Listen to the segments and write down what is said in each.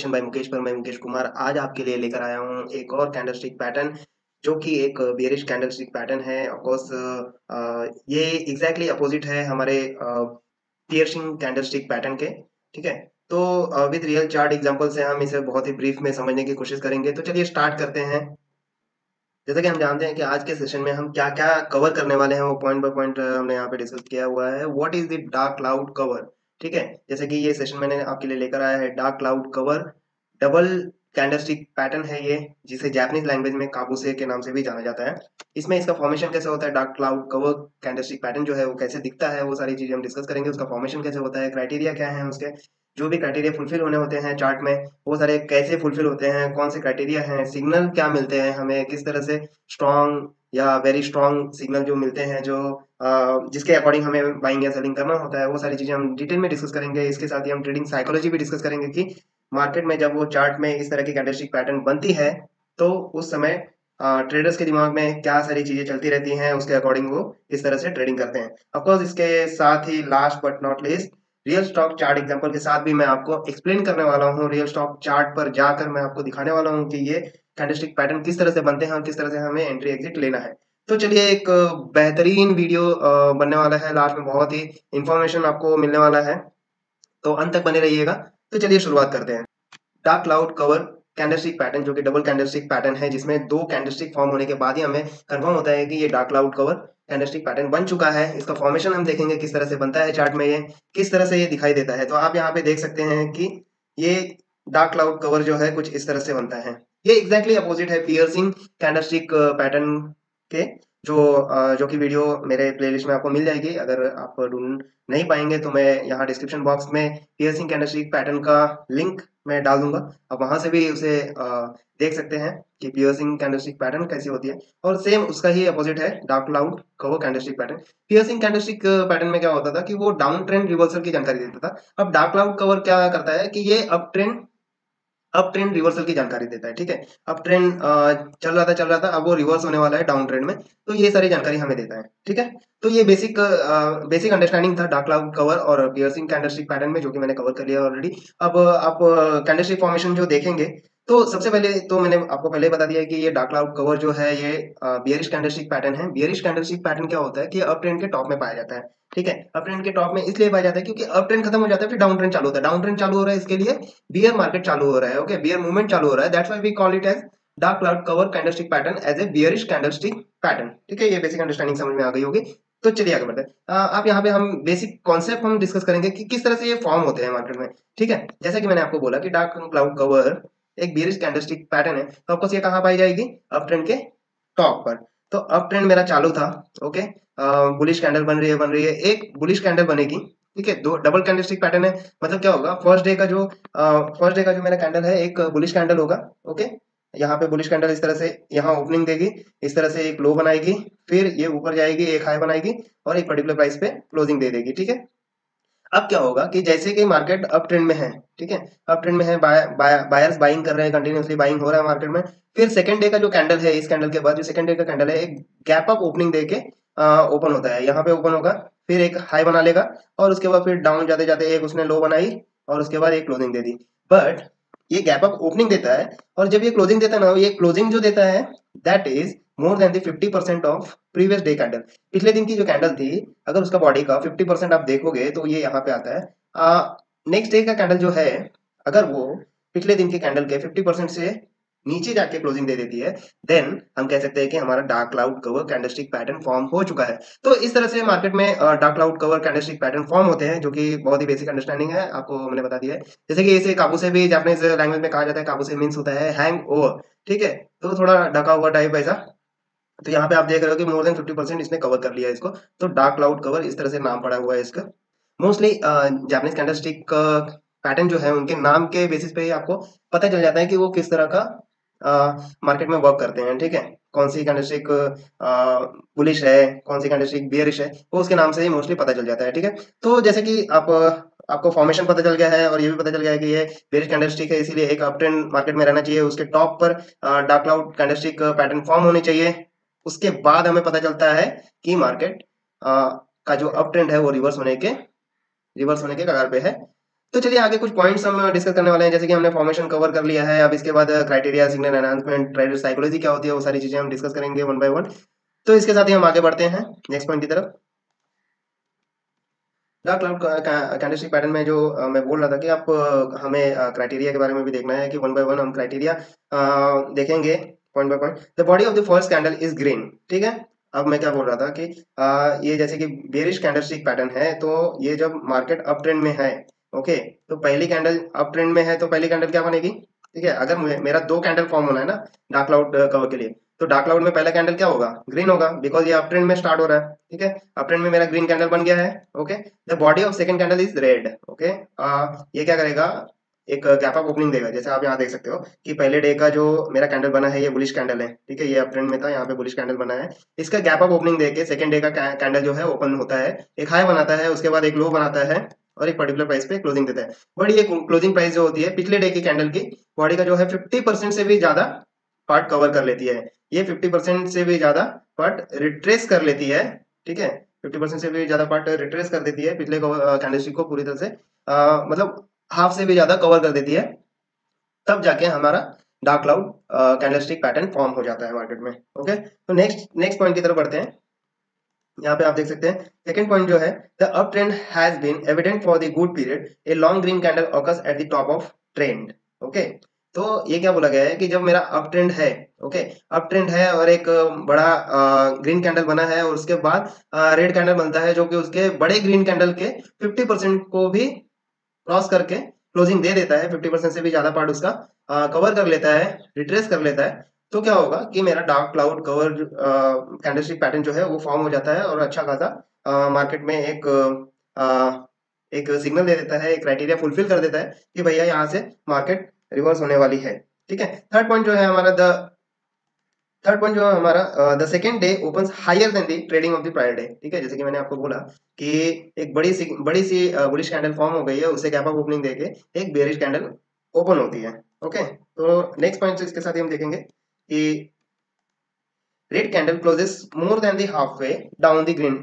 Education by Mukesh पर मैं मुकेश कुमार आज आपके लिए लेकर आया हूँ एक और कैंडलस्टिक पैटर्न जो कि एक बेयरिश कैंडलस्टिक पैटर्न है। ऑफ कोर्स ये एग्जैक्टली अपोजिट है हमारे पियर्सिंग कैंडलस्टिक पैटर्न के। ठीक है, तो विद रियल चार्ट एग्जांपल से हम इसे बहुत ही ब्रीफ में समझने की कोशिश करेंगे। तो चलिए स्टार्ट करते हैं। जैसा कि हम जानते हैं कि आज के सेशन में हम क्या-क्या कवर करने वाले हैं, वो पॉइंट बाय पॉइंट हमने यहाँ पे डिस्कस किया हुआ है। What is the dark cloud cover? ठीक है, जैसे कि ये सेशन मैंने आपके लिए लेकर आया है dark cloud cover. Double candlestick pattern है ये, जिसे जापानीज लैंग्वेज में काबुसे के नाम से भी जाना जाता है। इसमें इसका फॉर्मेशन कैसे होता है, dark cloud cover candlestick pattern जो है वो कैसे दिखता है, वो सारी चीजें हम डिस्कस करेंगे। उसका फॉर्मेशन कैसे होता है, क्राइटेरिया क्या है उसके, जो भी क्राइटेरिया फुलफिल होने होते हैं चार्ट में, वो सारे कैसे फुलफिल होते हैं, कौन से क्राइटेरिया हैं, सिग्नल क्या मिलते हैं हमें, किस तरह से स्ट्रॉन्ग या वेरी स्ट्रॉन्ग सिग्नल जो मिलते हैं, जो जिसके अकॉर्डिंग हमें बाइंग या सेलिंग करना होता है, वो सारी चीजें हम डिटेल में डिस्कस करेंगे। इसके साथ ही हम ट्रेडिंग साइकोलॉजी भी डिस्कस करेंगे कि मार्केट में जब वो चार्ट में इस तरह की कैंडलस्टिक पैटर्न बनती है तो उस समय ट्रेडर्स के दिमाग में क्या सारी चीजें चलती रहती हैं, उसके अकॉर्डिंग वो इस तरह से ट्रेडिंग करते हैं। ऑफकोर्स इसके साथ ही last but not least real stock chart example के साथ भी मैं आपको एक्सप्लेन करने वाला हूँ। रियल स्टॉक चार्ट पर जाकर मैं आपको दिखाने वाला हूँ कि ये कैंडलस्टिक पैटर्न किस तरह से बनते हैं और किस तरह से हमें एंट्री एग्जिट लेना है। तो चलिए एक बेहतरीन वीडियो बनने वाला है, लास्ट में बहुत ही इंफॉर्मेशन आपको मिलने वाला है, तो अंत तक बने रहिएगा। तो चलिए शुरुआत करते हैं। Dark cloud cover candlestick pattern जो कि डबल कैंडलस्टिक पैटर्न है, जिसमें दो कैंडलस्टिक फॉर्म होने के बाद ही हमें कंफर्म होता है कि ये dark cloud cover candlestick pattern बन चुका है। इसका फॉर्मेशन हम देखेंगे किस तरह से बनता है चार्ट में, ये किस तरह से ये दिखाई देता है। तो आप यहाँ पे देख सकते हैं कि ये डार्क क्लाउड कवर जो है कुछ इस तरह से बनता है। ये एग्जैक्टली अपोजिट है पियर्सिंग कैंडलस्टिक पैटर्न के, जो कि वीडियो मेरे प्लेलिस्ट में आपको मिल जाएगी। अगर आप ढूंढ नहीं पाएंगे तो मैं यहाँ डिस्क्रिप्शन बॉक्स में पियर्सिंग कैंडलस्टिक पैटर्न का लिंक मैं डाल दूंगा, आप वहां से भी उसे देख सकते हैं कि पियर्सिंग कैंडलस्टिक पैटर्न कैसी होती है। और सेम उसका ही अपोजिट है dark cloud cover candlestick pattern. Piercing candlestick pattern में क्या होता था कि वो डाउन ट्रेंड रिवर्सल की जानकारी देता था। अब डार्क क्लाउड कवर क्या करता है कि ये अप ट्रेंड रिवर्सल की जानकारी देता है। ठीक है, अप ट्रेंड चल रहा था, अब वो रिवर्स होने वाला है डाउन ट्रेंड में, तो ये सारी जानकारी हमें देता है। ठीक है, तो ये बेसिक अंडरस्टैंडिंग था डार्क क्लाउड कवर और पियर्सिंग कैंडलस्टिक पैटर्न में, जो कि मैंने कवर कर लिया ऑलरेडी। अब आप कैंडलस्टिक फॉर्मेशन जो देखेंगे, तो सबसे पहले तो मैंने आपको पहले बता दिया कि ये डार्क क्लाउड कवर जो है ये बियरिश कैंडलस्टिक पैटर्न है। बियरिश कैंडलस्टिक पैटर्न क्या होता है कि अप ट्रेंड के टॉप में पाया जाता है। ठीक है, अप ट्रेंड के टॉप में इसलिए पाया जाता है क्योंकि अप ट्रेंड खत्म हो जाता है, फिर डाउन ट्रेंड चालू होता है। डाउन ट्रेंड चालू हो रहा है, इसके लिए बियर मार्केट चालू हो रहा है। ओके, बियर मूवमेंट चालू हो रहा है, that's why we call it as dark cloud cover candlestick pattern as a bearish candlestick pattern. ठीक है, ये बेसिक अंडरस्टैंडिंग समझ में आ गई होगी। तो चलिए आगे बढ़ते हैं। आप यहाँ पे हम बेसिक कॉन्सेप्ट हम डिस्कस करेंगे कि किस तरह से ये फॉर्म होते हैं मार्केट में। ठीक है, जैसा कि मैंने आपको बोला कि डार्क क्लाउड कवर एक बियरिश कैंडलस्टिक पैटर्न है, तो आपको ये कहाँ पाई जाएगी, अप ट्रेंड के टॉप पर। तो अप ट्रेंड मेरा चालू था। ओके, बुलिश कैंडल बन रही है, एक बुलिश कैंडल बनेगी। ठीक है, दो डबल कैंडलस्टिक पैटर्न है, मतलब क्या होगा, फर्स्ट डे का जो मेरा कैंडल है एक बुलिश कैंडल होगा। ओके, यहाँ पे बुलिश कैंडल इस तरह से यहाँ ओपनिंग देगी, इस तरह से एक लो बनाएगी, फिर ये ऊपर जाएगी, एक हाई बनाएगी और एक पर्टिकुलर प्राइस पे क्लोजिंग दे देगी। ठीक है, अब क्या होगा कि जैसे कि मार्केट अप ट्रेंड में है, ठीक है, अप ट्रेंड में है, बायर्स बाइंग कर रहे हैं, कंटिन्यूअसली बाइंग हो रहा है मार्केट में। फिर सेकंड डे का जो कैंडल है, इस कैंडल के बाद जो सेकंड डे का कैंडल है, एक गैप अप ओपनिंग देके ओपन होता है, यहाँ पे ओपन होगा, फिर एक हाई बना लेगा और उसके बाद फिर डाउन जाते जाते एक उसने लो बनाई और उसके बाद एक क्लोजिंग दे दी। बट ये गैप अप ओपनिंग देता है, और जब ये क्लोजिंग देता है ना, ये क्लोजिंग जो देता है that is more than the 50% of previous day candle. पिछले दिन की जो कैंडल थी, अगर उसका बॉडी का 50% आप देखोगे तो ये यहाँ पे आता है। नेक्स्ट डे का कैंडल जो है, अगर वो पिछले दिन के कैंडल के 50% से नीचे जाके क्लोजिंग दे देती है, देन हम कह सकते हैं कि हमारा dark cloud cover candlestick pattern form हो चुका है। तो इस तरह से मार्केट में dark cloud cover candlestick pattern form होते हैं, जो कि बहुत ही बेसिक अंडरस्टैंडिंग है, आपको मैंने बता दिया है। जैसे कि इसे काबू से भी जापानीज लैंग्वेज में कहा जाता है, काबू से मीन्स होता है हैंग ओवर। ठीक है, तो थोड़ा ढका हुआ टाइप ऐसा। तो यहाँ पे आप देख रहे हो कि मोर देन 50% इसने कवर कर लिया है इसको, तो डार्क क्लाउड कवर इस तरह से नाम पड़ा हुआ है इसका। मोस्टली जापानीज कैंडलस्टिक पैटर्न जो है उनके नाम के बेसिस पे ही आपको पता चल जाता है कि वो किस तरह का मार्केट में वर्क करते हैं। ठीक है, कौन सी कैंडलस्टिक बुलिश है, कौन सी कैंडलस्टिक बियरिश है, वो उसके नाम से ही मोस्टली पता चल जाता है। ठीक है, तो जैसे कि आपको फॉर्मेशन पता चल गया है और ये भी पता चल गया है कि ये बेरिश कैंडलस्टिक है, इसीलिए एक अप ट्रेंड मार्केट में रहना चाहिए, उसके टॉप पर dark cloud candlestick pattern form होनी चाहिए। उसके बाद हमें पता चलता है कि मार्केट का जो अप ट्रेंड है वो रिवर्स होने के कगार पे है। तो चलिए आगे कुछ पॉइंट्स हम डिस्कस करने वाले हैं, जैसे कि हमने फॉर्मेशन कवर कर लिया है। अब इसके बाद criteria, signal enhancement, trader psychology क्या होती है, वो सारी चीजें हम डिस्कस करेंगे वन बाय वन। तो इसके साथ ही हम आगे बढ़ते हैं नेक्स्ट पॉइंट की तरफ। डार्क क्लाउड कैंडलस्टिक पैटर्न में जो मैं बोल रहा था कि आप हमें क्राइटेरिया के बारे में भी देखना है कि वन बाय वन हम क्राइटेरिया देखेंगे point by point. The body of the first candle is green, ठीक है। अब मैं क्या बोल रहा था कि ये जैसे कि बेरिश कैंडलस्टिक पैटर्न है, तो ये जब मार्केट अप ट्रेंड में है, ओके, तो पहली कैंडल अप ट्रेंड में है तो पहली कैंडल क्या बनेगी, ठीक है। अगर मेरा दो कैंडल फॉर्म होना है ना डार्क क्लाउड कवर के लिए, तो डार्क क्लाउड में पहला कैंडल क्या होगा, ग्रीन होगा, बिकॉज ये अप ट्रेंड में स्टार्ट हो रहा है, ठीक है। अप ट्रेंड में मेरा ग्रीन कैंडल बन गया है, okay. The body of second candle is red, okay. ये क्या करेगा, एक गैप अप ओपनिंग देगा, जैसे आप यहाँ देख सकते हो कि पहले डे का जो मेरा कैंडल बना है ये बुलिश कैंडल है, ठीक है। ये अप ट्रेंड में था, यहाँ पे बुलिश कैंडल बना है। इसका गैप अप ओपनिंग देके सेकंड डे का कैंडल जो है ओपन होता है, एक हाई बनाता है, उसके बाद एक लो बनाता है और एक पर्टिकुलर प्राइस पे क्लोजिंग देता है। बट ये क्लोजिंग प्राइस जो होती है पिछले डे की कैंडल की बॉडी का जो है 50% से भी ज्यादा पार्ट कवर कर लेती है। ये 50% से भी ज्यादा पार्ट रिट्रेस कर लेती है, ठीक है। 50% से भी ज्यादा पार्ट रिट्रेस कर देती है पिछले कैंडलस्टिक को पूरी तरह से, मतलब हाफ से भी ज्यादा कवर कर देती है। तब जाके हमारा dark cloud candlestick pattern form हो जाता है मार्केट में, ओके। तो नेक्स्ट नेक्स्ट पॉइंट की तरफ बढ़ते हैं। यहाँ पे आप देख सकते हैं सेकंड पॉइंट जो है, the up trend has been evident for the good period, a long green candle occurs at the top of trend, okay. तो ये क्या बोला गया है कि जब मेरा अप ट्रेंड है, ओके, अप ट्रेंड है और एक बड़ा ग्रीन कैंडल बना है और उसके बाद रेड कैंडल बनता है जो कि उसके बड़े ग्रीन कैंडल के 50% को भी क्रॉस करके क्लोजिंग दे देता है, 50% से भी ज्यादा पार्ट उसका कवर कर लेता है, रिट्रेस कर लेता है। तो क्या होगा कि मेरा dark cloud cover candlestick pattern जो है वो फॉर्म हो जाता है और अच्छा खासा मार्केट में एक सिग्नल दे देता है, एक क्राइटेरिया फुलफिल कर देता है कि भैया यहाँ से मार्केट रिवर्स होने वाली है, ठीक है। थर्ड पॉइंट जो है हमारा, the second day opens higher than the trading of the prior day, ठीक है। जैसे कि मैंने आपको बोला कि एक बड़ी सी बुलिश कैंडल फॉर्म हो गई है, उससे गैप अप ओपनिंग देके एक बेरिश कैंडल ओपन होती है, ओके। तो नेक्स्ट पॉइंट इसके साथ ही हम देखेंगे कि red candle closes more than the half way down the green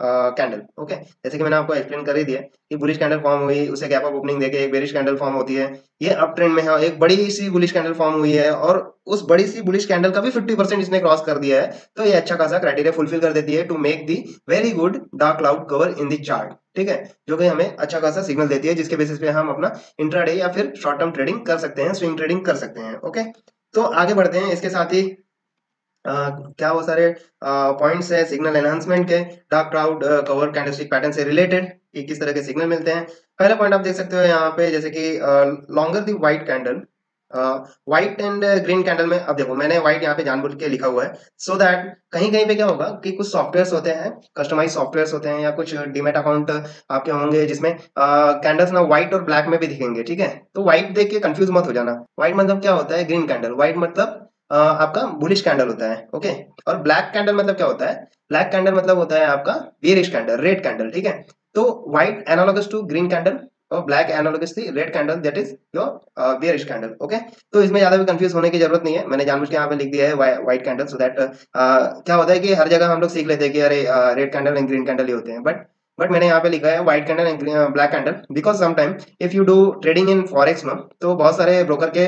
candle, okay. जैसे कि मैंने आपको एक्सप्लेन कर ही दिया कि बुलिश कैंडल फॉर्म हुई, उसे गैप अप ओपनिंग देके एक बेरिश कैंडल फॉर्म होती है। ये अप ट्रेंड में है, एक बड़ी सी बुलिश कैंडल फॉर्म हुई है और उस बड़ी सी बुलिश कैंडल का भी 50% इसने क्रॉस कर दिया है। तो ये अच्छा खासा क्राइटेरिया फुलफिल कर देती है to make the very good dark cloud cover in the chart, ठीक है। जो कि हमें अच्छा खासा सिग्नल देती है जिसके बेसिस पे हम अपना इंट्राडे या फिर शॉर्ट टर्म ट्रेडिंग कर सकते हैं, स्विंग ट्रेडिंग कर सकते हैं, ओके। तो आगे बढ़ते हैं, इसके साथ ही क्या वो सारे पॉइंट्स है सिग्नल एनहांसमेंट के dark cloud cover candlestick pattern से रिलेटेड कि किस तरह के सिग्नल मिलते हैं। पहला पॉइंट आप देख सकते हो यहाँ पे, जैसे कि longer the white candle, white and green candle में, अब देखो मैंने व्हाइट यहाँ पे जानबूझ के लिखा हुआ है सो दैट कहीं कहीं पे क्या होगा कि कुछ सॉफ्टवेयर्स होते हैं, कस्टमाइज सॉफ्टवेयर्स होते हैं या कुछ डीमैट अकाउंट आपके होंगे जिसमें कैंडल्स ना व्हाइट और ब्लैक में भी दिखेंगे, ठीक है। तो व्हाइट देख के कंफ्यूज मत हो जाना, व्हाइट मतलब क्या होता है, ग्रीन कैंडल, व्हाइट मतलब आपका बुलिश कैंडल होता है, ओके। और ब्लैक कैंडल मतलब क्या होता है, ब्लैक कैंडल मतलब होता है आपका बेरिश कैंडल, रेड कैंडल, ठीक है। तो white analogous to green candle और black analogous to red candle, that is your bearish candle, okay. तो इसमें ज्यादा भी कंफ्यूज होने की जरूरत नहीं है, मैंने जानबूझ के यहाँ पे लिख दिया है व्हाइट कैंडल सो दैट क्या होता है कि हर जगह हम लोग सीख लेते हैं कि अरे red candle and green candle ही होते हैं, बट मैंने यहाँ पे लिखा है white candle and black candle because sometime if you do trading in forex में, तो बहुत सारे ब्रोकर के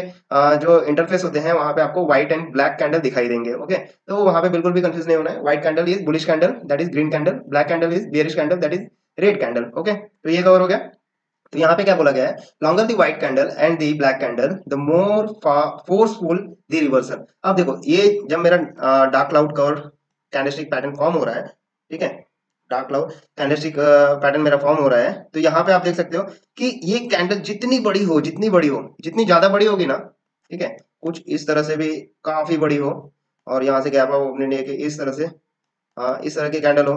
जो इंटरफेस होते हैं वहां पे आपको व्हाइट एंड ब्लैक कैंडल दिखाई देंगे, ओके। तो वहां पे बिल्कुल भी कंफ्यूज नहीं होना है, white candle is bullish candle that is green candle, black candle is bearish candle that is red candle, okay. तो ये कवर हो गया। तो यहाँ पे क्या बोला गया है, longer the white candle and the black candle the more forceful the reversal. अब देखो ये जब मेरा dark cloud cover candlestick pattern form हो रहा है, ठीक है, डार्क क्लाउड कैंडलस्टिक पैटर्न मेरा फॉर्म हो रहा है, तो यहाँ पे आप देख सकते हो कि ये कैंडल जितनी बड़ी हो, जितनी ज्यादा बड़ी होगी ना, ठीक है, कुछ इस तरह से भी काफी बड़ी हो और यहाँ से गैप अप ओपनिंग लेके इस तरह से इस तरह की कैंडल हो,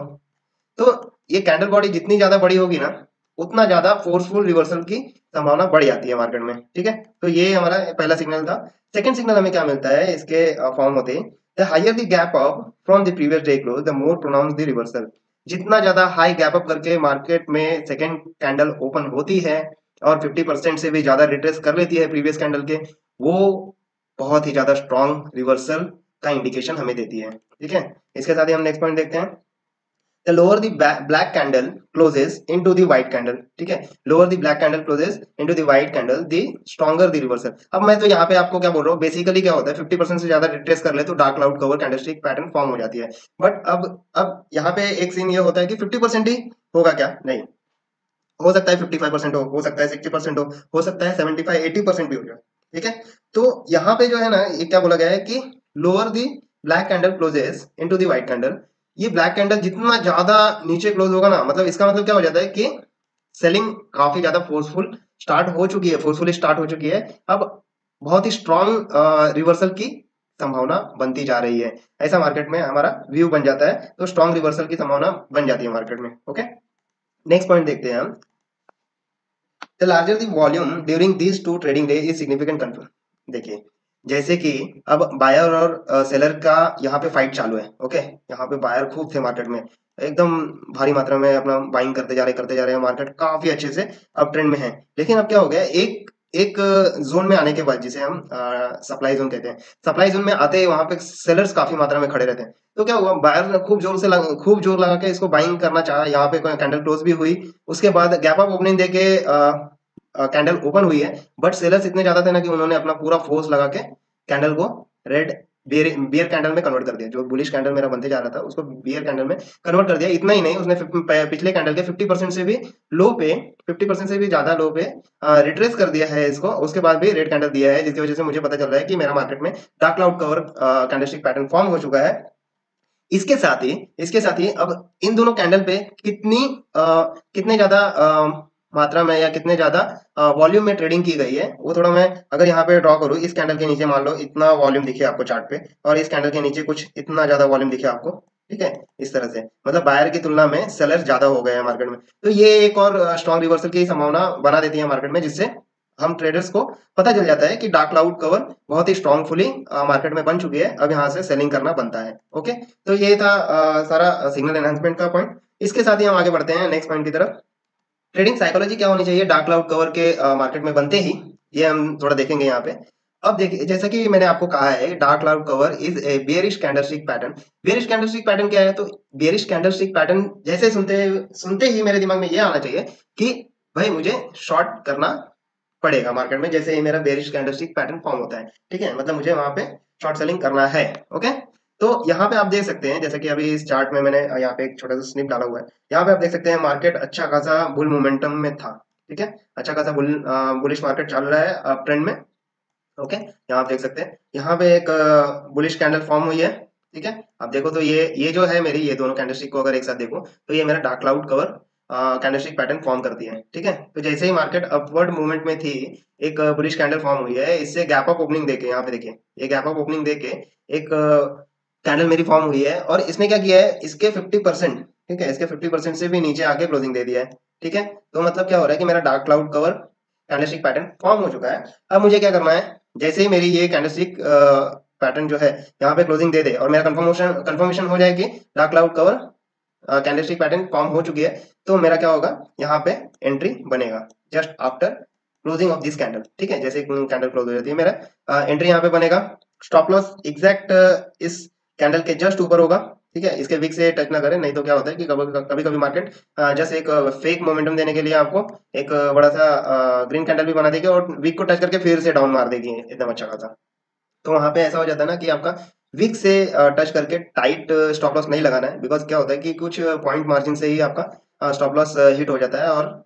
तो ये कैंडल बॉडी जितनी ज्यादा बड़ी होगी ना उतना ज्यादा फोर्सफुल रिवर्सल की संभावना बढ़ जाती है मार्केट में, ठीक है। तो ये हमारा पहला सिग्नल था। सेकंड सिग्नल हमें क्या मिलता है इसके फॉर्म होते हैं, the higher the gap up from the previous day close the more pronounce the reversal. जितना ज्यादा हाई गैप अप करके मार्केट में सेकंड कैंडल ओपन होती है और 50% से भी ज्यादा रिट्रेस कर लेती है प्रीवियस कैंडल के, वो बहुत ही ज्यादा स्ट्रॉन्ग रिवर्सल का इंडिकेशन हमें देती है, ठीक है। इसके साथ ही हम नेक्स्ट पॉइंट देखते हैं, the lower the black candle closes into the white candle, ठीक है, lower the black candle closes into the white candle the stronger the reversal. अब मैं तो यहाँ पे आपको क्या बोल रहा हूँ, बेसिकली क्या होता है 50% से ज्यादा रिट्रेस कर ले तो dark cloud cover candlestick pattern form हो जाती है। बट अब यहाँ पे एक सीन ये होता है कि 50% ही होगा क्या, नहीं, हो सकता है 55% हो सकता है 60% हो सकता है 75-80% भी हो जाए, ठीक है। तो यहाँ पे जो है ना, ये क्या बोला गया है कि lower the black candle closes into the white candle, ये ब्लैक कैंडल जितना ज्यादा नीचे क्लोज होगा ना, मतलब इसका मतलब क्या हो जाता है कि सेलिंग काफी ज्यादा फोर्सफुली स्टार्ट हो चुकी है। अब बहुत ही स्ट्रॉन्ग रिवर्सल की संभावना बनती जा रही है, ऐसा मार्केट में हमारा व्यू बन जाता है। तो स्ट्रॉन्ग रिवर्सल की संभावना बन जाती है मार्केट में। ओके, नेक्स्ट पॉइंट देखते हैं हम। The larger the volume during these two trading day is significant control. देखिए, जैसे कि अब बायर और सेलर का यहाँ पे फाइट चालू है। ओके, यहाँ पे बायर खूब थे मार्केट में, एकदम भारी मात्रा में अपना बाइंग करते जा रहे हैं, मार्केट काफी अच्छे से अप ट्रेंड में है। लेकिन अब क्या हो गया, एक एक जोन में आने के बाद, जिसे हम सप्लाई जोन कहते हैं, सप्लाई जोन में आते ही वहां पे सेलर्स काफी मात्रा में खड़े रहते हैं। तो क्या हुआ, बायर ने खूब जोर लगा के इसको बाइंग करना चाहा। यहाँ पे कैंडल क्लोज भी हुई, उसके बाद गैप अप ओपनिंग देके कैंडल ओपन हुई है। बट सेलर्स इतने ज्यादा थे ना कि उन्होंने अपना पूरा फोर्स लगा के कैंडल को रेड बियर कैंडल में कन्वर्ट कर दिया। जो बुलिश कैंडल मेरा बनते जा रहा था उसको बियर कैंडल में कन्वर्ट कर दिया। इतना ही नहीं, उसने पिछले कैंडल के 50% से भी लो पे 50% से भी ज्यादा लो पे रिट्रेस कर दिया है इसको। उसके बाद भी रेड कैंडल दिया है, जिसकी वजह से मुझे पता चल रहा है कि मेरा मार्केट में dark cloud cover candlestick pattern form हो चुका है। इसके साथ ही अब इन दोनों कैंडल पे कितने ज्यादा मात्रा में या कितने ज्यादा वॉल्यूम में ट्रेडिंग की गई है, वो थोड़ा मैं अगर यहाँ पे ड्रॉ करूँ। इस कैंडल के नीचे मान लो इतना वॉल्यूम दिखे आपको चार्ट पे, और इस कैंडल के नीचे कुछ इतना ज्यादा वॉल्यूम दिखे आपको, ठीक है। इस तरह से मतलब बायर की तुलना में सेलर ज्यादा हो गए हैं मार्केट में। तो ये एक और स्ट्रॉन्ग रिवर्सल की संभावना बना देती है मार्केट में, जिससे हम ट्रेडर्स को पता चल जाता है कि डार्क क्लाउड कवर बहुत ही स्ट्रांगफुली मार्केट में बन चुकी है। अब यहाँ से सेलिंग करना बनता है। ओके, तो ये था सारा सिग्नल एनहांसमेंट का पॉइंट। इसके साथ ही हम आगे बढ़ते हैं नेक्स्ट पॉइंट की तरफ। ट्रेडिंग साइकोलॉजी क्या होनी चाहिए डार्क क्लाउड कवर के मार्केट में बनते ही, ये हम थोड़ा देखेंगे यहाँ पे। अब देखिए, जैसा कि मैंने आपको कहा है, dark cloud cover is a bearish candlestick pattern. Bearish candlestick pattern क्या है, तो बेयरिश कैंडलस्टिक पैटर्न जैसे सुनते सुनते ही मेरे दिमाग में ये आना चाहिए कि भाई मुझे शॉर्ट करना पड़ेगा मार्केट में, जैसे ही मेरा बेरिश कैंडलस्टिक पैटर्न फॉर्म होता है, ठीक है, मतलब मुझे वहां पे शॉर्ट सेलिंग करना है। ओके, तो यहाँ पे आप देख सकते हैं, जैसे कि अभी इस चार्ट में मैंने यहाँ पे एक छोटा सा स्निप डाला हुआ है। यहाँ पे आप देख सकते हैं मार्केट अच्छा खासा बुल मोमेंटम में था, ठीक है, अच्छा खासा बुलिश मार्केट चल रहा है अप ट्रेंड में। ओके, यहाँ आप देख सकते हैं, यहाँ पे एक बुलिश कैंडल फॉर्म हुई है, ठीक है। आप देखो तो ये जो है मेरी, ये दोनों कैंडलस्टिक को अगर एक साथ देखो तो ये मेरा dark cloud cover candlestick pattern form करती है, ठीक है। तो जैसे ही मार्केट अपवर्ड मूवमेंट में थी, एक बुलिश कैंडल फॉर्म हुई है, इससे गैप अप ओपनिंग देके, यहाँ पे देखिए, ये गैप अप ओपनिंग देके एक कैंडल मेरी फॉर्म हुई है, और इसने क्या किया है, इसके 50%, ठीक है, इसके 50% से भी नीचे आके क्लोजिंग दे दिया है, ठीक है। तो मतलब क्या हो रहा है कि मेरा dark cloud cover candlestick pattern form हो चुका है। अब मुझे क्या करना है, जैसे ही मेरी ये कैंडलस्टिक पैटर्न जो है यहाँ पे क्लोजिंग दे दे, और मेरा कंफर्मेशन हो जाए कि dark cloud cover candlestick pattern form हो चुकी है, तो मेरा क्या होगा, यहाँ पे एंट्री बनेगा just after closing of this candle, ठीक है। जैसे कैंडल क्लोज हो जाती है, मेरा एंट्री यहाँ पे बनेगा। स्टॉप लॉस एग्जैक्ट इस कैंडल के जस्ट ऊपर होगा, ठीक है। इसके विक से टच ना करें, नहीं तो क्या होता है कि कभी कभी मार्केट जस्ट एक फेक मोमेंटम देने के लिए आपको एक बड़ा सा ग्रीन कैंडल भी बना देगी, और विक को टच करके फिर से डाउन मार देगी एकदम अच्छा खासा। तो वहां पे ऐसा हो जाता है ना कि आपका विक से टच करके टाइट स्टॉप लॉस नहीं लगाना है, बिकॉज क्या होता है कि कुछ पॉइंट मार्जिन से ही आपका स्टॉप लॉस हिट हो जाता है, और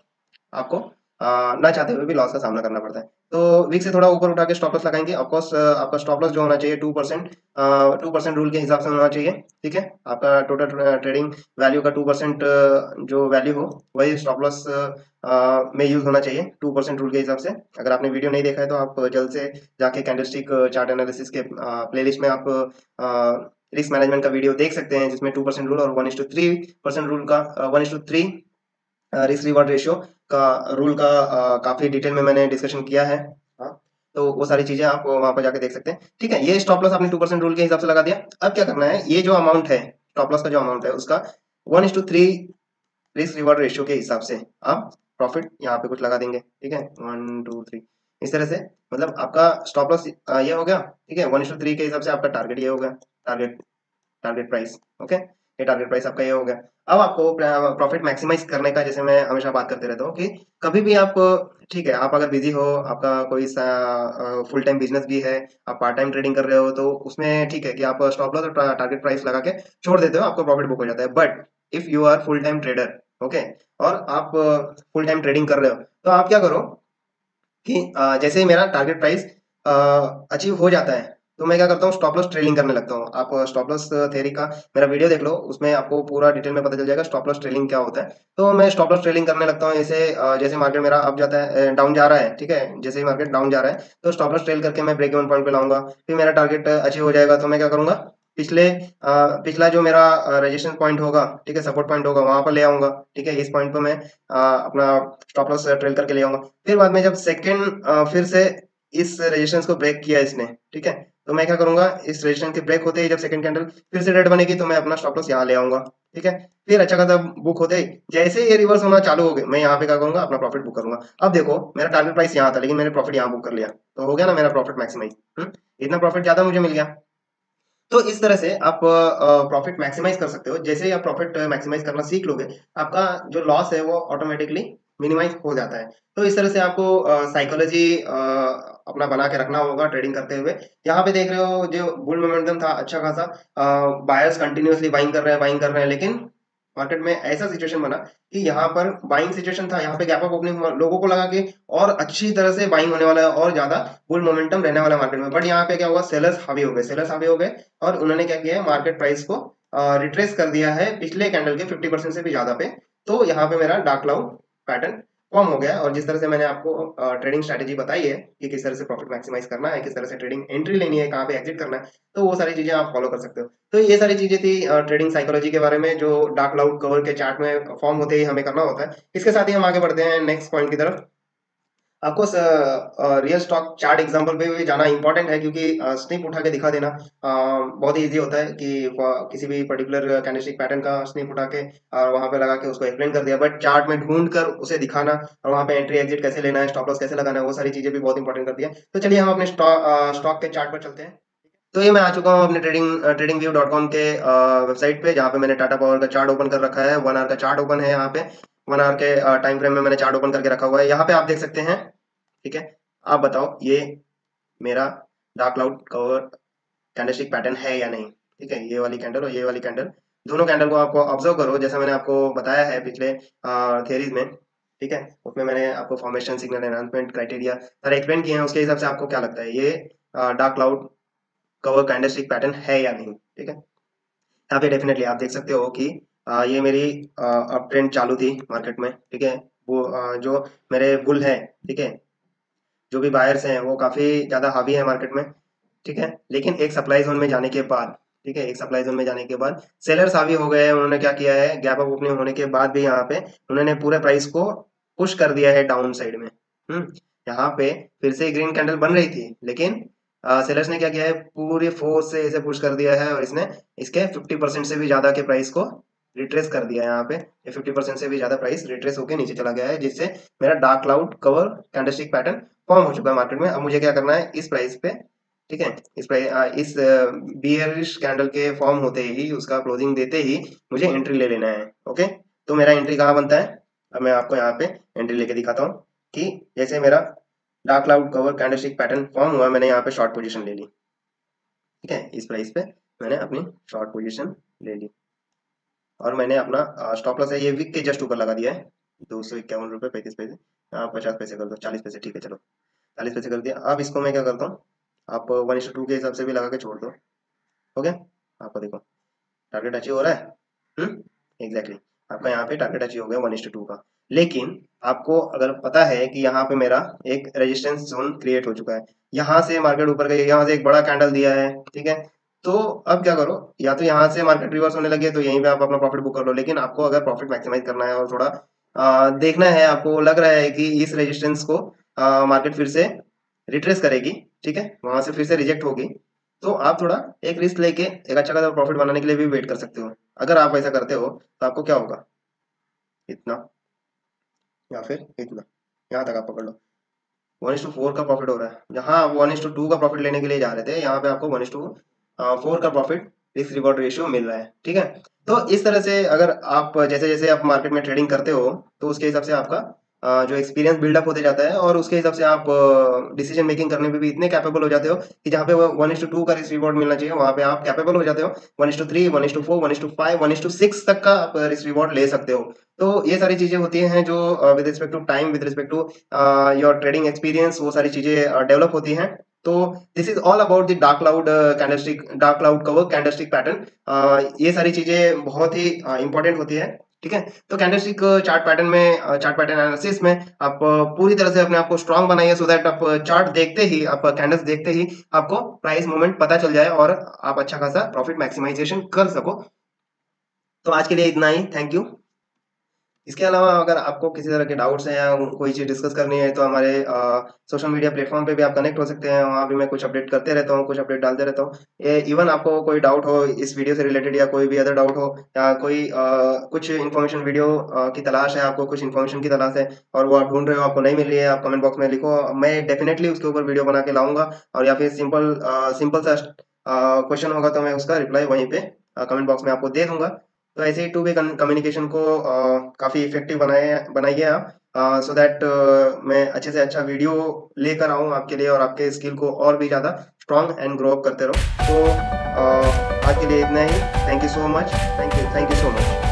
आपको ना चाहते हुए भी लॉस का सामना करना पड़ता है। तो विक से थोड़ा ऊपर उठा के स्टॉप लॉस लगाएंगे। ऑफकोर्स आपका स्टॉप लॉस जो होना चाहिए 2% रूल के हिसाब से होना चाहिए, ठीक है। आपका टोटल ट्रेडिंग वैल्यू का 2% जो वैल्यू हो, वही स्टॉप लॉस में यूज होना चाहिए 2% रूल के हिसाब से। अगर आपने वीडियो नहीं देखा है तो आप जल्द से जाके कैंडलस्टिक चार्ट एनालिसिस के प्लेलिस्ट में आप रिस्क मैनेजमेंट का वीडियो देख सकते हैं, जिसमें 2% रूल और 1:3% रूल का 1:3 रिस्क रिवॉर्ड रेशियो का रूल का काफी डिटेल में मैंने डिस्कशन किया है। हाँ, तो वो सारी चीजें आप वहां पर जाके देख सकते हैं, ठीक है। ये स्टॉप लॉस आपने 2% रूल के हिसाब से लगा दिया। अब क्या करना है, ये जो अमाउंट है, स्टॉप लॉस का जो अमाउंट है, उसका 1:3 रिस्क रिवॉर्ड रेशियो के हिसाब से आप प्रॉफिट यहाँ पे कुछ लगा देंगे, ठीक है। 1 2 3 इस तरह से, मतलब आपका स्टॉप लॉस ये हो गया, ठीक है। 1:3 के हिसाब से आपका टारगेट ये हो गया, टारगेट टारगेट प्राइस। ओके, ये टारगेट प्राइस आपका ये हो गया। अब आपको प्रॉफिट मैक्सिमाइज करने का, जैसे मैं हमेशा बात करते रहता हूँ कि कभी भी आप, ठीक है, आप अगर बिजी हो, आपका कोई फुल टाइम बिजनेस भी है, आप पार्ट टाइम ट्रेडिंग कर रहे हो, तो उसमें ठीक है कि आप स्टॉप लॉस और टारगेट प्राइस लगा के छोड़ देते हो, आपका प्रॉफिट बुक हो जाता है। But if you are full time trader, okay, और आप फुल टाइम ट्रेडिंग कर रहे हो, तो आप क्या करो कि जैसे ही मेरा टारगेट प्राइस अचीव हो जाता है, तो मैं क्या करता हूँ, स्टॉप लॉस ट्रेलिंग करने लगता हूँ। आप स्टॉप लॉस थ्योरी का मेरा वीडियो देख लो, उसमें आपको पूरा डिटेल में पता चल जाएगा स्टॉप लॉस ट्रेलिंग क्या होता है। तो मैं स्टॉप लॉस ट्रेलिंग करने लगता हूँ, जैसे मार्केट मेरा अप जाता है, डाउन जा रहा है, ठीक है, जैसे ही मार्केट डाउन जा रहा है, तो स्टॉप लॉस ट्रेल करके मैं ब्रेक इवन पॉइंट पे लाऊंगा। फिर मेरा टारगेट अचीव हो जाएगा, तो मैं क्या करूंगा, पिछला जो मेरा रेजिस्टेंस पॉइंट होगा, ठीक है, सपोर्ट पॉइंट होगा, वहां पर ले आऊंगा, ठीक है, इस पॉइंट पर मैं अपना स्टॉप लॉस ट्रेल करके ले आऊंगा। फिर बाद में जब सेकंड फिर से इस रेजिस्टेंस को ब्रेक किया इसने, ठीक है, तो मैं क्या करूंगा, इस रेजिस्टेंस के ब्रेक होते ही जब सेकंड कैंडल फिर से रेड बनेगी, तो मैं अपना स्टॉप लॉस यहाँ ले आऊंगा, ठीक है। फिर अच्छा खासा बुक होते ही जैसे ये रिवर्स होना चालू हो गए, मैं यहाँ पे क्या करूंगा, अपना प्रॉफिट बुक करूंगा। अब देखो मेरा टारगेट प्राइस यहाँ था, लेकिन मैंने प्रॉफिट यहाँ बुक कर लिया, तो हो गया ना मेरा प्रॉफिट मैक्सिमाइज। इतना प्रॉफिट ज्यादा मुझे मिल गया। तो इस तरह से आप प्रॉफिट मैक्सिमाइज कर सकते हो। जैसे ही आप प्रॉफिट मैक्सिमाइज करना सीख लोगे, आपका जो लॉस है वो ऑटोमेटिकली मिनिमाइज हो जाता है। तो इस तरह से आपको साइकोलॉजी अपना बना के रखना होगा ट्रेडिंग करते हुए। यहाँ पे देख रहे हो जो बुल मोमेंटम था अच्छा खासा, बायर्स कंटिन्यूअसली बाइंग कर रहे हैं, बाइंग कर रहे हैं, लेकिन मार्केट में ऐसा सिचुएशन बना कि यहाँ पर बाइंग सिचुएशन था, यहाँ पे गैप अप ओपनिंग हुआ, लोगों को लगा कि और अच्छी तरह से बाइंग होने वाला है और ज्यादा बुल मोमेंटम रहने वाला है मार्केट में। बट यहाँ पे क्या हुआ, सेलर्स हावी हो गए, सेलर्स हावी हो गए, और उन्होंने क्या किया है, मार्केट प्राइस को रिट्रेस कर दिया है पिछले कैंडल के 50% से भी ज्यादा पे। तो यहाँ पे मेरा डार्क क्लाउड पैटर्न फॉर्म हो गया है। और जिस तरह से मैंने आपको ट्रेडिंग स्ट्रेटेजी बताई है कि किस तरह से प्रॉफिट मैक्सिमाइज करना है, किस तरह से ट्रेडिंग एंट्री लेनी है, कहाँ पे एग्जिट करना है, तो वो सारी चीजें आप फॉलो कर सकते हो। तो ये सारी चीजें थी ट्रेडिंग साइकोलॉजी के बारे में, जो डार्क क्लाउड कवर के चार्ट में फॉर्म होते ही हमें करना होता है। इसके साथ ही हम आगे बढ़ते हैं नेक्स्ट पॉइंट की तरफ। आपको रियल स्टॉक चार्ट एग्जांपल पे भी जाना इंपॉर्टेंट है, क्योंकि स्निप उठा के दिखा देना बहुत ही इजी होता है कि किसी भी पर्टिकुलर कैंडलस्टिक पैटर्न का स्निप उठा के और वहां पे लगा के उसको एक्सप्लेन कर दिया। बट चार्ट में ढूंढ कर उसे दिखाना और वहां पे एंट्री एग्जिट कैसे लेना है, स्टॉप लॉस कैसे लगाना है, वो सारी चीजें भी बहुत इंपॉर्टेंट करती है। तो चलिए हम अपने स्टॉक के चार्ट पर चलते हैं। तो ये मैं आ चुका हूँ अपने tradingview.com के वेबसाइट पे, जहाँ पे मैंने टाटा पावर का चार्ट ओपन कर रखा है। 1 आवर का चार्ट ओपन है यहाँ पे। 1 आवर के टाइम फ्रेम में मैंने चार्ट ओपन करके रखा हुआ है, यहाँ पे आप देख सकते हैं, ठीक है। आप बताओ ये मेरा dark cloud cover candlestick pattern है या नहीं, ठीक है। ये वाली कैंडल और ये वाली कैंडल, दोनों कैंडल को आपको ऑब्जर्व करो, जैसा मैंने आपको बताया है पिछले थियरीज में, ठीक है। उसमें मैंने आपको फॉर्मेशन, सिग्नल एनहांसमेंट, क्राइटेरिया सारे एक्सप्लेन किए हैं। उसके हिसाब से आपको क्या लगता है, ये dark cloud cover candlestick pattern है या नहीं, ठीक है। यहाँ पे डेफिनेटली आप देख सकते हो कि ये मेरी अप ट्रेंड चालू थी मार्केट में, ठीक है। वो जो मेरे बुल है, ठीक है, जो भी बायर्स हैं वो काफी ज्यादा हावी है मार्केट में, ठीक है। लेकिन एक सप्लाई जोन में जाने के बाद, ठीक है, एक सप्लाई जोन में जाने के बाद सेलर्स हावी हो गए हैं। उन्होंने क्या किया है, गैप अप ओपनिंग होने के बाद भी यहाँ पे उन्होंने पूरे प्राइस को पुश कर दिया है डाउन साइड में। यहाँ पे फिर से ग्रीन कैंडल बन रही थी, लेकिन सेलर्स ने क्या किया है, पूरे फोर्स से इसे पुश कर दिया है, और इसने इसके 50% से भी ज्यादा के प्राइस को रिट्रेस कर दिया है। यहाँ पे ये 50% से भी ज्यादा प्राइस रिट्रेस होकर नीचे चला गया है, जिससे मेरा dark cloud cover candlestick pattern form हो चुका है मार्केट में। अब मुझे क्या करना है, इस प्राइस पे, ठीक है, इस बियरिश कैंडल के फॉर्म होते ही, उसका क्लोजिंग देते ही मुझे एंट्री ले लेना है। ओके, तो मेरा एंट्री कहाँ बनता है, अब मैं आपको यहाँ पे एंट्री लेके दिखाता हूँ कि जैसे मेरा dark cloud cover candlestick pattern form हुआ, मैंने यहाँ पे शॉर्ट पोजीशन ले ली, ठीक है। इस प्राइस पे मैंने अपनी शॉर्ट पोजीशन ले ली, और मैंने अपना स्टॉप लॉस है ये वीक के जस्ट ऊपर लगा दिया है, 251 रुपये 35 पैसे, 50 पैसे कर दो, 40 पैसे, ठीक है, चलो 40 पैसे कर दिया। अब इसको मैं क्या करता हूँ, आप 1:2 के हिसाब से भी लगा के छोड़ दो। हो गया, आपको देखो टारगेट अचीव हो रहा है। एग्जैक्टली, आपका यहाँ पे टारगेट अचीव हो गया 1:2 का। लेकिन आपको अगर पता है कि यहाँ पे मेरा एक रेजिस्टेंस जोन क्रिएट हो चुका है, यहाँ से मार्केट ऊपर गई, यहाँ से एक बड़ा कैंडल दिया है, ठीक है। तो अब क्या करो, या तो यहाँ से मार्केट रिवर्स होने लगे तो यहीं पे आप अपना प्रॉफिट बुक कर लो। लेकिन आपको अगर प्रॉफिट मैक्सिमाइज करना है और थोड़ा देखना है, आपको लग रहा है कि इस रेजिस्टेंस को मार्केट फिर से रिट्रेस करेगी, ठीक है, वहां से फिर से रिजेक्ट होगी, तो आप थोड़ा एक रिस्क लेके एक अच्छा खासा प्रॉफिट बनाने के लिए भी वेट कर सकते हो। अगर आप ऐसा करते हो तो आपको क्या होगा, इतना या फिर इतना, यहाँ तक आप पकड़ लो, 1:4 का प्रॉफिट हो रहा है। जहाँ 1:2 का प्रॉफिट लेने के लिए जा रहे थे, यहाँ पे आपको 1:4 का प्रॉफिट रिस्क रिवॉर्ड रेशियो मिल रहा है, ठीक है? तो इस तरह से अगर आप जैसे-जैसे आप मार्केट में ट्रेडिंग करते हो, तो उसके हिसाब से आपका जो एक्सपीरियंस बिल्डअप होते जाता है और उसके हिसाब से आप डिसीजन मेकिंग करने में भी इतने कैपेबल हो जाते हो कि जहाँ पे वो 1:2 का रिस्क रिवॉर्ड मिलना चाहिए, वहाँ पे आप कैपेबल हो जाते हो। 1:3, 1:4, 1:5, 1:6 तक का आप रिस्क रिवॉर्ड ले सकते हो। तो ये सारी चीज़ें होती हैं जो with respect to time, with respect to your trading experience, वो सारी चीज़ें डेवलप होती हैं। तो this is all about the dark cloud cover candlestick pattern. ये सारी चीज़ें बहुत ही इम्पोर्टेंट होती है, ठीक है? तो कैंडलस्टिक चार्ट पैटर्न एनालिसिस में आप पूरी तरह से अपने आप को स्ट्रांग बनाइए सो दैट आप चार्ट देखते ही, आप कैंडल्स देखते ही आपको प्राइस मूवमेंट पता चल जाए और आप अच्छा खासा प्रॉफिट मैक्सिमाइजेशन कर सको। तो आज के लिए इतना ही, थैंक यू। इसके अलावा अगर आपको किसी तरह के डाउट्स हैं या कोई चीज़ डिस्कस करनी है तो हमारे सोशल मीडिया प्लेटफ़ॉर्म पे भी आप कनेक्ट हो सकते हैं, वहाँ भी मैं कुछ अपडेट करते रहता हूँ, कुछ अपडेट डालते रहता हूँ। इवन आपको कोई डाउट हो इस वीडियो से रिलेटेड या कोई भी अदर डाउट हो या कोई कुछ इन्फॉर्मेशन वीडियो की तलाश है, आपको कुछ इन्फॉर्मेशन की तलाश है और वो आप ढूँढ रहे हो, आपको नहीं मिल रही है, आप कमेंट बॉक्स में लिखो, मैं डेफ़िनेटली उसके ऊपर वीडियो बना के लाऊँगा और या फिर सिंपल सा क्वेश्चन होगा तो मैं उसका रिप्लाई वहीं पे कमेंट बॉक्स में आपको दे दूँगा। तो ऐसे ही टू वे कम्युनिकेशन को काफ़ी इफ़ेक्टिव बनाइए आप सो दैट मैं अच्छे से अच्छा वीडियो लेकर आऊँ आपके लिए और आपके स्किल को और भी ज़्यादा स्ट्रॉन्ग एंड ग्रो अप करते रहो। तो आज के लिए इतना ही। Thank you so much. Thank you so much.